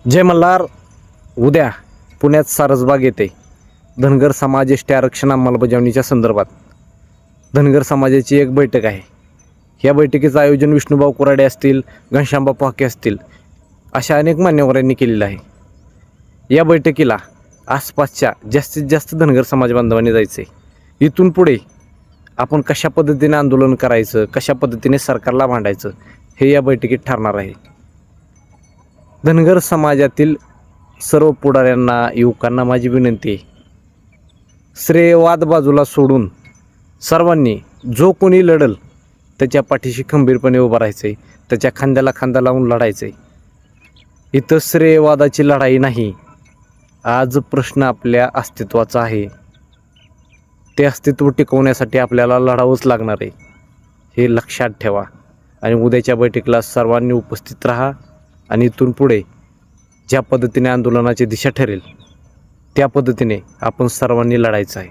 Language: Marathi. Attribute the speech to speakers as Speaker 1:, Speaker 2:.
Speaker 1: जय मल्हार. उद्या पुण्यात सारसबाग येथे धनगर समाज एसटी आरक्षण अंमलबजावणीच्या संदर्भात धनगर समाजाची एक बैठक आहे. या बैठकीचं आयोजन विष्णुभाऊ कुराडे असतील, घनश्यामबापू हाके असतील, अशा अनेक मान्यवरांनी केलेलं आहे. या बैठकीला आसपासच्या जास्तीत जास्त धनगर समाज बांधवांनी जायचं आहे. इथून पुढे आपण कशा पद्धतीने आंदोलन करायचं, कशा पद्धतीने सरकारला भांडायचं हे या बैठकीत ठरणार आहे. धनगर समाजातील सर्व पुढाऱ्यांना, युवकांना माझी विनंती आहे, श्रेयवाद बाजूला सोडून सर्वांनी जो कोणी लढल त्याच्या पाठीशी खंबीरपणे उभं राहायचं आहे, त्याच्या खांद्याला खांदा लावून लढायचं आहे. इथं श्रेयवादाची लढाई नाही. आज प्रश्न आपल्या अस्तित्वाचा आहे. ते अस्तित्व टिकवण्यासाठी आपल्याला लढावंच लागणार आहे, हे लक्षात ठेवा. आणि उद्याच्या बैठकीला सर्वांनी उपस्थित राहा आणि इथून पुढे ज्या पद्धतीने आंदोलनाची दिशा ठरेल त्या पद्धतीने आपण सर्वांनी लढायचं आहे.